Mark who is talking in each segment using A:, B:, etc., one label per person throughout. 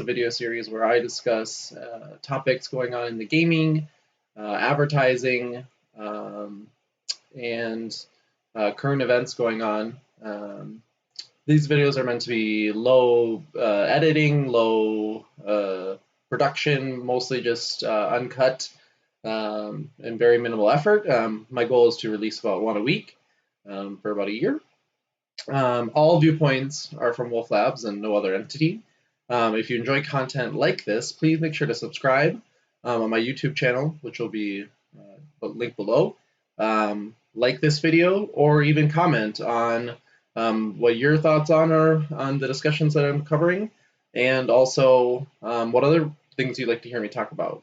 A: a video series where I discuss topics going on in the gaming, advertising, and current events going on. These videos are meant to be low editing, low production, mostly just uncut and very minimal effort. My goal is to release about one a week for about a year. All viewpoints are from Wolf Labs and no other entity. If you enjoy content like this, please make sure to subscribe on my YouTube channel, which will be linked below. Like this video, or even comment on what your thoughts are on the discussions that I'm covering, and also what other things you'd like to hear me talk about.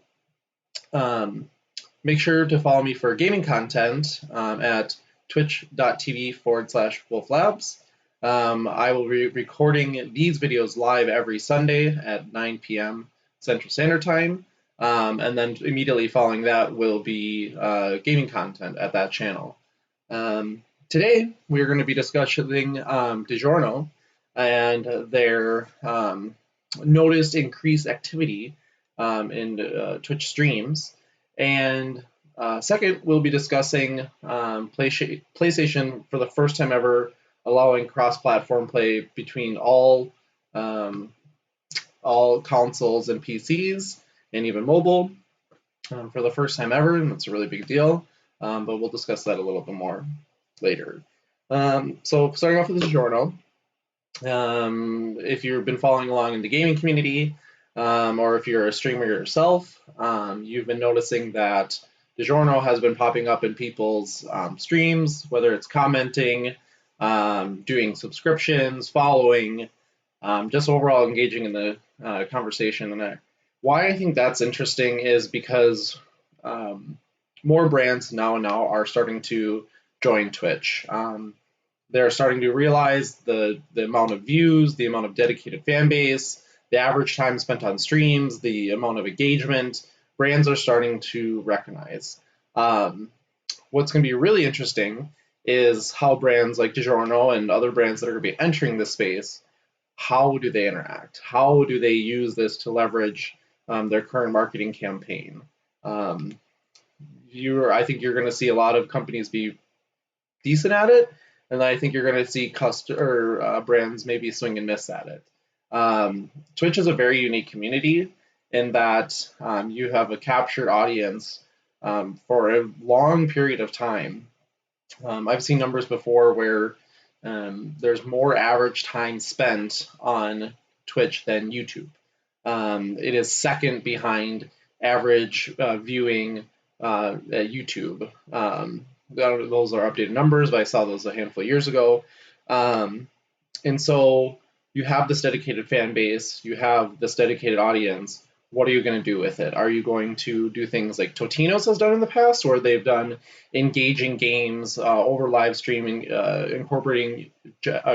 A: Make sure to follow me for gaming content at twitch.tv/wolflabs. I will be recording these videos live every Sunday at 9 p.m. Central Standard Time, and then immediately following that will be gaming content at that channel. Today, we're going to be discussing Digiorno and their noticed increased activity in Twitch streams. And second, we'll be discussing PlayStation for the first time ever allowing cross-platform play between all consoles and PCs and even mobile for the first time ever, and that's a really big deal. But we'll discuss that a little bit more later. So starting off with Digiorno, if you've been following along in the gaming community, or if you're a streamer yourself, you've been noticing that Digiorno has been popping up in people's streams, whether it's commenting, doing subscriptions, following, just overall engaging in the conversation. And why I think that's interesting is because more brands now are starting to join Twitch. They're starting to realize the amount of views, the amount of dedicated fan base, the average time spent on streams, the amount of engagement. Brands are starting to recognize. What's going to be really interesting is how brands like Digiorno and other brands that are going to be entering this space, how do they interact? How do they use this to leverage their current marketing campaign? I think you're going to see a lot of companies be decent at it, and I think you're going to see brands maybe swing and miss at it. Twitch is a very unique community in that you have a captured audience for a long period of time. I've seen numbers before where there's more average time spent on Twitch than YouTube. It is second behind average viewing at YouTube. Those are updated numbers, but I saw those a handful of years ago. And so you have this dedicated fan base, you have this dedicated audience. What are you going to do with it? Are you going to do things like Totino's has done in the past, where they've done engaging games over live streaming, incorporating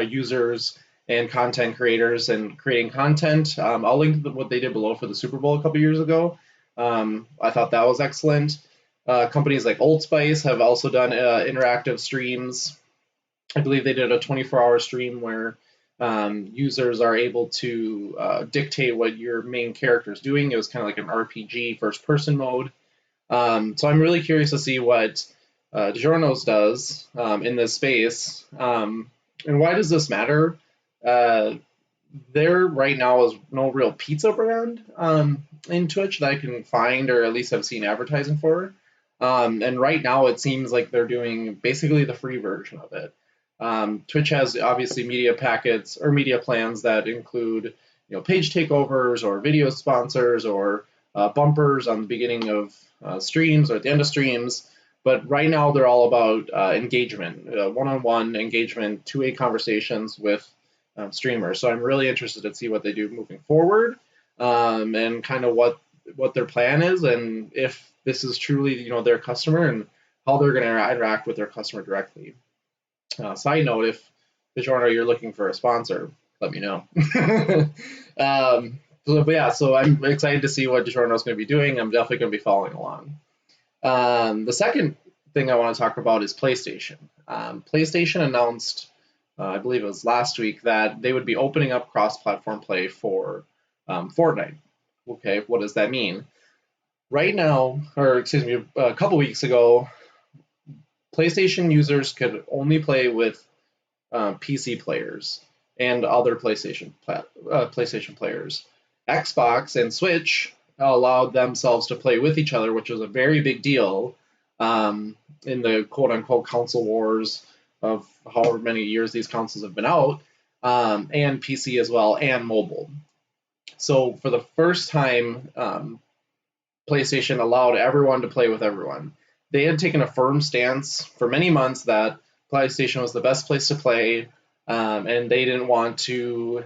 A: users and content creators and creating content? I'll link what they did below for the Super Bowl a couple years ago. I thought that was excellent. Companies like Old Spice have also done interactive streams. I believe they did a 24-hour stream where users are able to dictate what your main character is doing. It was kind of like an RPG first-person mode. So I'm really curious to see what Digiornos does in this space. And why does this matter? There right now is no real pizza brand in Twitch that I can find, or at least have seen advertising for. And right now it seems like they're doing basically the free version of it. Twitch has obviously media packets or media plans that include, page takeovers or video sponsors or bumpers on the beginning of streams or at the end of streams. But right now they're all about engagement, one-on-one engagement, two-way conversations with streamers. So I'm really interested to see what they do moving forward, and kind of what their plan is, and if this is truly their customer and how they're going to interact with their customer directly. Side note, if Digiorno, you're looking for a sponsor, let me know. So I'm excited to see what Digiorno is going to be doing. I'm definitely going to be following along. The second thing I want to talk about is PlayStation. PlayStation announced, I believe it was last week, that they would be opening up cross-platform play for Fortnite. Okay, what does that mean? Right now, or excuse me, a couple weeks ago, PlayStation users could only play with PC players and other PlayStation players. Xbox and Switch allowed themselves to play with each other, which was a very big deal in the quote unquote console wars of however many years these consoles have been out, and PC as well, and mobile. So for the first time, PlayStation allowed everyone to play with everyone. They had taken a firm stance for many months that PlayStation was the best place to play, and they didn't want to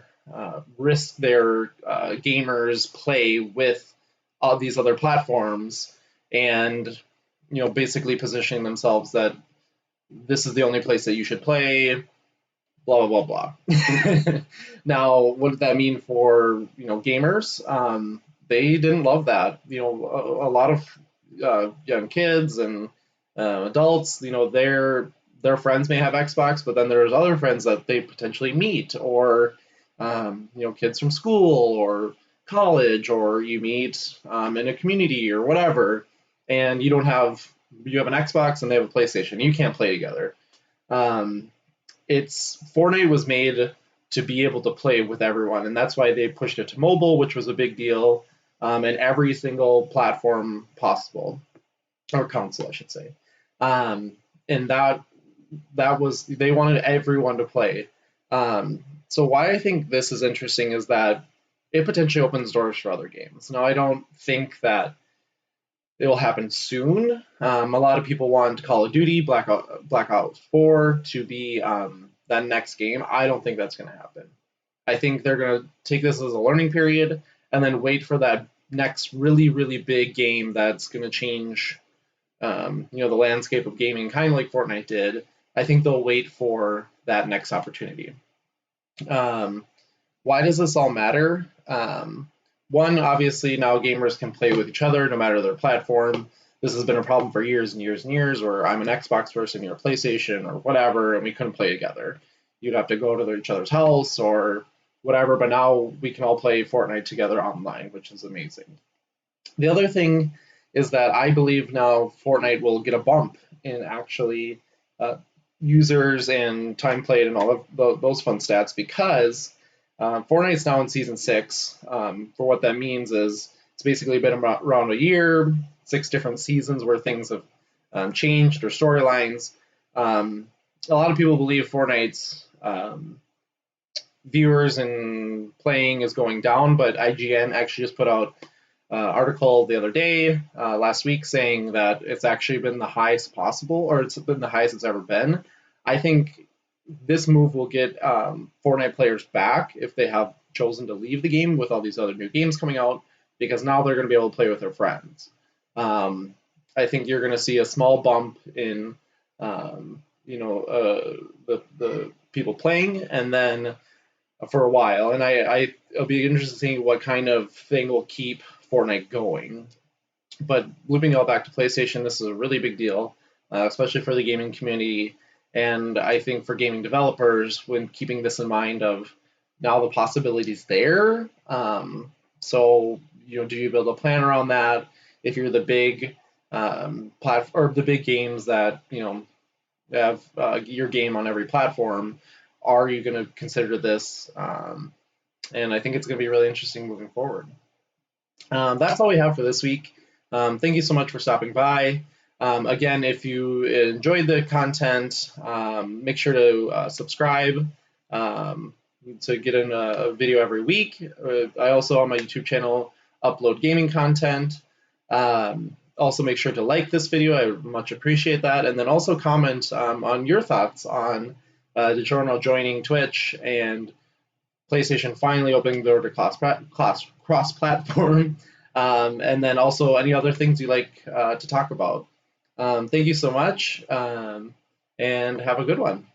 A: risk their gamers play with all these other platforms, and basically positioning themselves that this is the only place that you should play. Blah blah blah blah. Now, what did that mean for gamers? They didn't love that. A lot of young kids and adults, their friends may have Xbox, but then there's other friends that they potentially meet, or kids from school or college, or you meet in a community or whatever, and you have an Xbox and they have a PlayStation. You can't play together. Fortnite was made to be able to play with everyone, and that's why they pushed it to mobile, which was a big deal, and every single platform possible, or console, I should say. And that was, they wanted everyone to play. So why I think this is interesting is that it potentially opens doors for other games. Now, I don't think that it will happen soon. A lot of people want Call of Duty, Black Ops 4 to be that next game. I don't think that's going to happen. I think they're going to take this as a learning period and then wait for that next really, really big game that's going to change the landscape of gaming, kind of like Fortnite did. I think they'll wait for that next opportunity. Why does this all matter? One, obviously, now gamers can play with each other no matter their platform. This has been a problem for years and years and years, where I'm an Xbox person, you're a PlayStation or whatever, and we couldn't play together. You'd have to go to each other's house or whatever, but now we can all play Fortnite together online, which is amazing. The other thing is that I believe now Fortnite will get a bump in actually users and time played and all of those fun stats, because Fortnite's now in season 6. For what that means is it's basically been around a year, 6 different seasons where things have changed or storylines. A lot of people believe Fortnite's viewers and playing is going down, but IGN actually just put out an article the other day, last week, saying that it's actually been the highest possible, or it's been the highest it's ever been. I think this move will get Fortnite players back if they have chosen to leave the game with all these other new games coming out, because now they're going to be able to play with their friends. I think you're going to see a small bump in the people playing, and then for a while, and it'll be interesting to see what kind of thing will keep Fortnite going. But looping it all back to PlayStation, this is a really big deal, especially for the gaming community. And I think for gaming developers, when keeping this in mind of now the possibilities there. So, do you build a plan around that? If you're the big or the big games that, have your game on every platform, are you going to consider this? And I think it's going to be really interesting moving forward. That's all we have for this week. Thank you so much for stopping by. Again, if you enjoyed the content, make sure to subscribe to get in a video every week. I also, on my YouTube channel, upload gaming content. Also, make sure to like this video. I would much appreciate that. And then also comment on your thoughts on Digiorno joining Twitch and PlayStation finally opening the door to cross-platform. And then also any other things you like to talk about. Thank you so much, and have a good one.